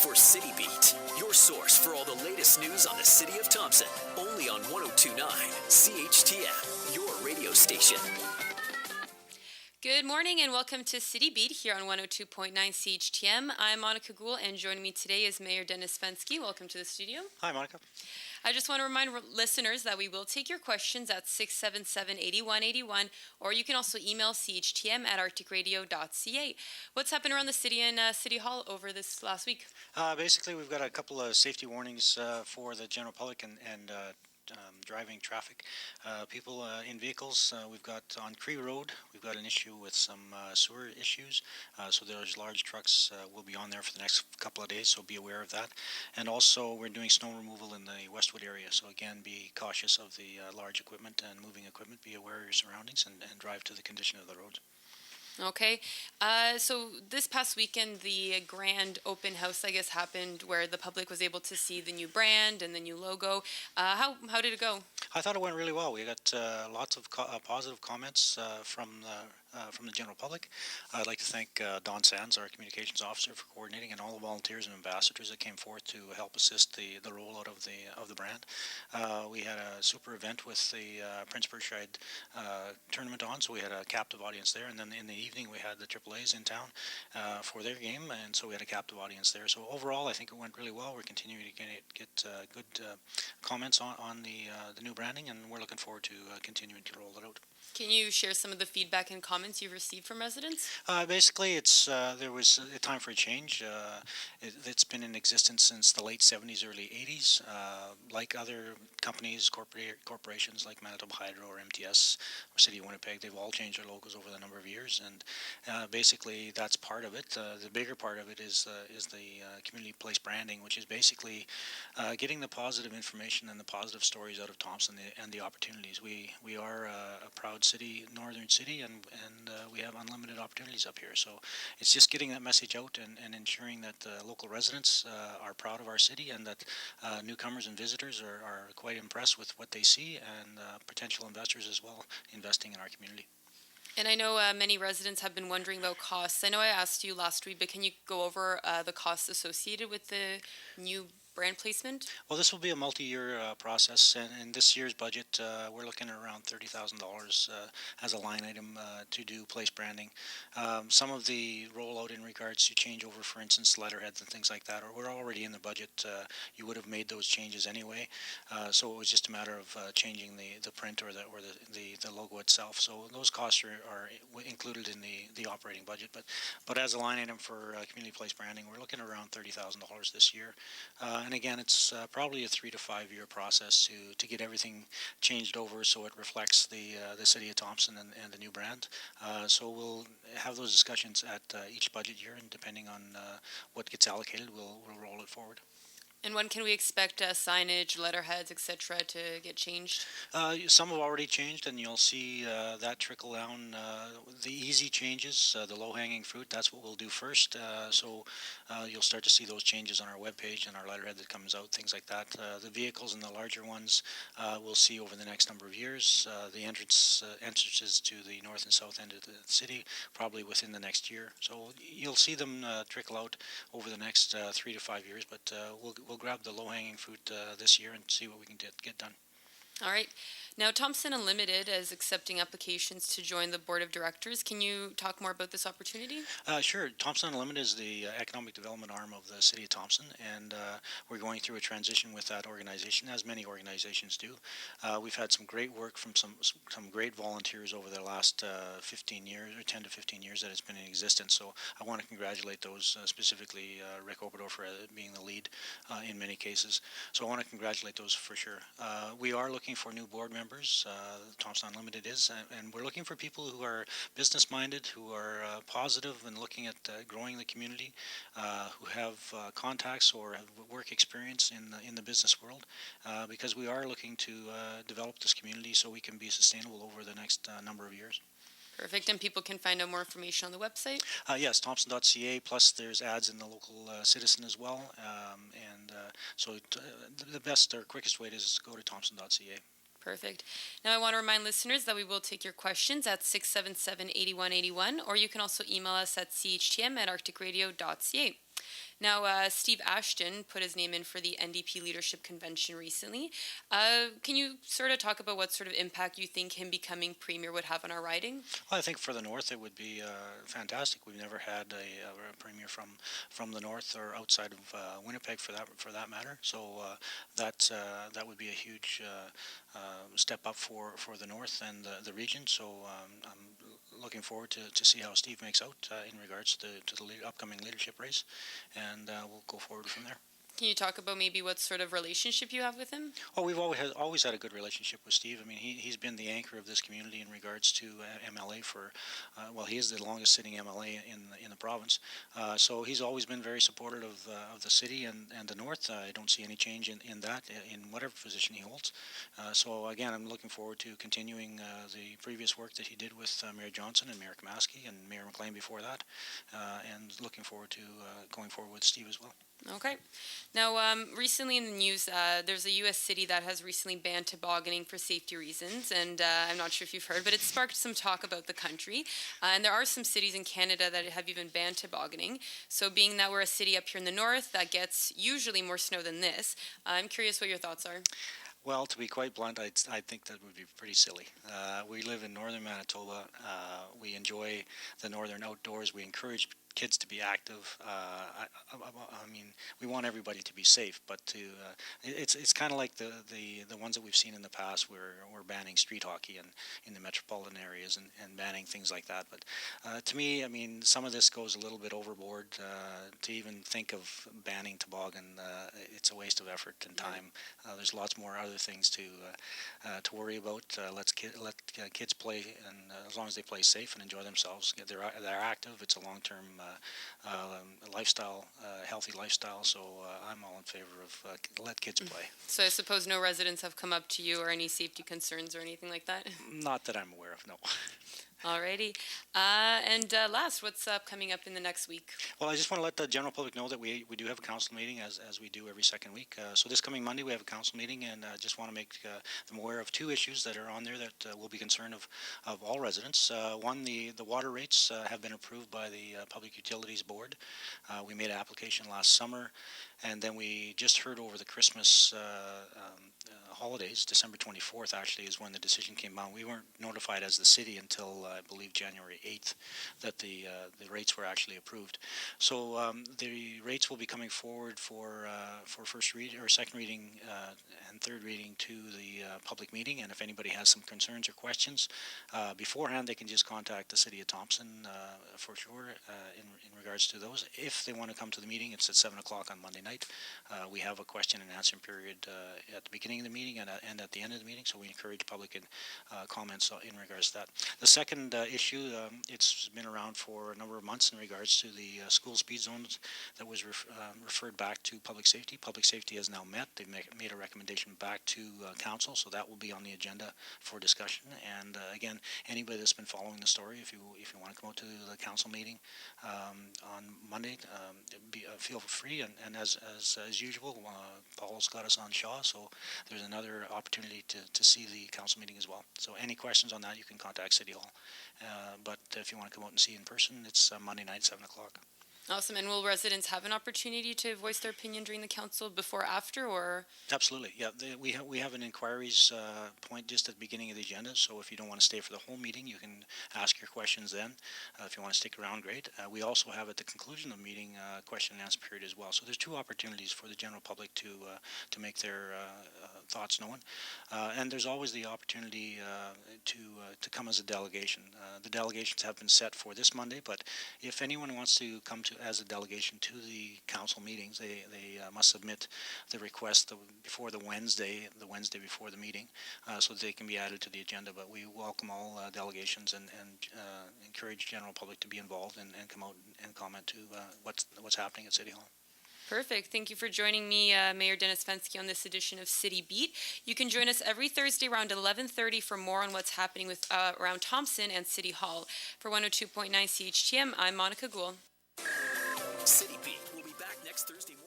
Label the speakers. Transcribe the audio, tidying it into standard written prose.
Speaker 1: for City Beat, your source for all the latest news on the city of Thompson. Only on 1029 CHTM, your radio station.
Speaker 2: Good morning and welcome to City Beat here on 102.9 CHTM. I'm Monika and joining me today is Mayor Dennis Fenske. Welcome to the studio.
Speaker 3: Hi, Monika.
Speaker 2: I just want to remind listeners that we will take your questions at 677-8181, or you can also email CHTM@arcticradio.ca. What's happened around the city and City Hall over this last week?
Speaker 3: Basically, we've got a couple of safety warnings for the general public and driving traffic. People in vehicles, we've got on Cree Road, we've got an issue with some sewer issues. So there's large trucks will be on there for the next couple of days, so be aware of that. And also we're doing snow removal in the Westwood area. So again, be cautious of the large equipment and moving equipment. Be aware of your surroundings and drive to the condition of the roads.
Speaker 2: Okay, so this past weekend, the grand open house, I guess, happened where the public was able to see the new brand and the new logo. How did it go?
Speaker 3: I thought it went really well. We got lots of positive comments from the general public. I'd like to thank Don Sands, our communications officer, for coordinating, and all the volunteers and ambassadors that came forth to help assist the rollout of the brand. We had a super event with the Prince Berkshire tournament on, so we had a captive audience there, and then in the evening we had the AAA's in town for their game, and so we had a captive audience there. So overall, I think it went really well. We're continuing to get good comments on the new branding, and we're looking forward to continuing to roll it out.
Speaker 2: Can you share some of the feedback and comments you've received from residents?
Speaker 3: Basically, there was a time for a change. It's been in existence since the late 70s, early 80s. Like other companies, corporations like Manitoba Hydro or MTS or City of Winnipeg, they've all changed their logos over the number of years, and basically that's part of it. The bigger part of it is the community place branding, which is basically getting the positive information and the positive stories out of Thompson and the opportunities. We are a proud city, northern city, and we have unlimited opportunities up here. So it's just getting that message out and ensuring that local residents are proud of our city, and that newcomers and visitors are quite impressed with what they see, and potential investors as well investing in our community.
Speaker 2: And I know many residents have been wondering about costs. I know I asked you last week, but can you go over the costs associated with the new brand placement?
Speaker 3: Well, this will be a multi-year process, and in this year's budget, we're looking at around $30,000 as a line item to do place branding. Some of the rollout in regards to changeover, for instance, letterheads and things like that, or we're already in the budget. You would have made those changes anyway, so it was just a matter of changing the print or the logo itself. So those costs are included in the operating budget. But as a line item for community place branding, we're looking at around $30,000 this year. And again, it's probably a 3 to 5 year process to get everything changed over so it reflects the city of Thompson and the new brand. So we'll have those discussions at each budget year, and depending on what gets allocated, we'll roll it forward.
Speaker 2: And when can we expect signage, letterheads, etc. to get changed?
Speaker 3: Some have already changed, and you'll see that trickle down. The easy changes, the low-hanging fruit, that's what we'll do first. So you'll start to see those changes on our webpage and our letterhead that comes out, things like that. The vehicles and the larger ones we'll see over the next number of years. The entrances to the north and south end of the city, probably within the next year. So you'll see them trickle out over the next 3 to 5 years, but we'll grab the low-hanging fruit this year and see what we can get done.
Speaker 2: All right. Now, Thompson Unlimited is accepting applications to join the board of directors. Can you talk more about this opportunity?
Speaker 3: Sure. Thompson Unlimited is the economic development arm of the city of Thompson, and we're going through a transition with that organization, as many organizations do. We've had some great work from some great volunteers over the last 15 years, or 10 to 15 years that it's been in existence. So I want to congratulate those, specifically Rick Oberdorfer being the lead in many cases. So I want to congratulate those for sure. We are looking for new board members. Thompson Unlimited is, and we're looking for people who are business-minded, who are positive and looking at growing the community, who have contacts or have work experience in the business world, because we are looking to develop this community so we can be sustainable over the next number of years.
Speaker 2: Perfect. And people can find out more information on the website?
Speaker 3: Yes, thompson.ca, plus there's ads in the local Citizen as well. So the best or quickest way is to go to thompson.ca.
Speaker 2: Perfect. Now I want to remind listeners that we will take your questions at 677-8181, or you can also email us at CHTM@arcticradio.ca. Now, Steve Ashton put his name in for the NDP Leadership Convention recently. Can you sort of talk about what sort of impact you think him becoming premier would have on our riding?
Speaker 3: Well, I think for the North it would be fantastic. We've never had a premier from the North or outside of Winnipeg for that matter. So that would be a huge step up for the North and the region. So I'm looking forward to see how Steve makes out in regards to the upcoming leadership race, and we'll go forward from there.
Speaker 2: Can you talk about maybe what sort of relationship you have with him?
Speaker 3: Oh, we've always had a good relationship with Steve. I mean, he's been the anchor of this community in regards to MLA for, well, he is the longest sitting MLA in the province. So he's always been very supportive of the city and the North. I don't see any change in that in whatever position he holds. So again, I'm looking forward to continuing the previous work that he did with Mayor Johnson and Mayor Kamaski and Mayor McLean before that, and looking forward to going forward with Steve as well.
Speaker 2: Okay. Now, recently in the news, there's a U.S. city that has recently banned tobogganing for safety reasons, and I'm not sure if you've heard, but it sparked some talk about the country. And there are some cities in Canada that have even banned tobogganing. So being that we're a city up here in the north that gets usually more snow than this, I'm curious what your thoughts are.
Speaker 3: Well, to be quite blunt, I think that would be pretty silly. We live in northern Manitoba. We enjoy the northern outdoors. We encourage kids to be active. I mean, we want everybody to be safe, but it's kind of like the ones that we've seen in the past where we're banning street hockey in the metropolitan areas and banning things like that. But to me, I mean, some of this goes a little bit overboard. To even think of banning toboggan, it's a waste of effort and time. There's lots more other things to worry about. Let kids play, and as long as they play safe and enjoy themselves, they're active. It's a long-term lifestyle, healthy lifestyle. So I'm all in favor of let kids play.
Speaker 2: So I suppose no residents have come up to you or any safety concerns or anything like that?
Speaker 3: Not that I'm aware of, no.
Speaker 2: Alrighty. And last, what's coming up in the next week?
Speaker 3: Well, I just want to let the general public know that we do have a council meeting as we do every second week. So this coming Monday we have a council meeting, and I just want to make them aware of two issues that are on there that will be concern of all residents. One, the water rates have been approved by the Public Utilities Board. We made an application last summer, and then we just heard over the Christmas holidays, December 24th actually is when the decision came out. We weren't notified as the city until I believe January 8th that the rates were actually approved. So the rates will be coming forward for first read or second reading and third reading to the public meeting. And if anybody has some concerns or questions beforehand, they can just contact the city of Thompson for sure in regards to those. If they want to come to the meeting, it's at 7 o'clock on Monday night. We have a question and answer period at the beginning of the meeting and at the end of the meeting, so we encourage public comments in regards to that. The second issue, it's been around for a number of months in regards to the school speed zones that was referred back to public safety. Public safety has now met. They've made a recommendation back to council, so that will be on the agenda for discussion. And again, anybody that's been following the story, if you want to come out to the council meeting on Monday, feel free. And as usual, Paul's got us on Shaw, so there's another opportunity to see the council meeting as well. So any questions on that, you can contact City Hall. But if you want to come out and see in person, it's Monday night, 7 o'clock.
Speaker 2: Awesome. And will residents have an opportunity to voice their opinion during the council before, after, or?
Speaker 3: Absolutely. Yeah, we have an inquiries point just at the beginning of the agenda. So if you don't want to stay for the whole meeting, you can ask your questions then. If you want to stick around, great. We also have at the conclusion of the meeting question and answer period as well. So there's two opportunities for the general public to make their thoughts known. And there's always the opportunity to come as a delegation. The delegations have been set for this Monday, but if anyone wants to come as a delegation to the council meetings, they must submit the request before the Wednesday before the meeting, so that they can be added to the agenda. But we welcome all delegations and encourage general public to be involved and come out and comment to what's happening at City Hall.
Speaker 2: Perfect. Thank you for joining me, Mayor Dennis Fenske, on this edition of City Beat. You can join us every Thursday around 11:30 for more on what's happening with around Thompson and City Hall. For 102.9 CHTM, I'm Monika Gould.
Speaker 1: City Beat will be back next Thursday morning.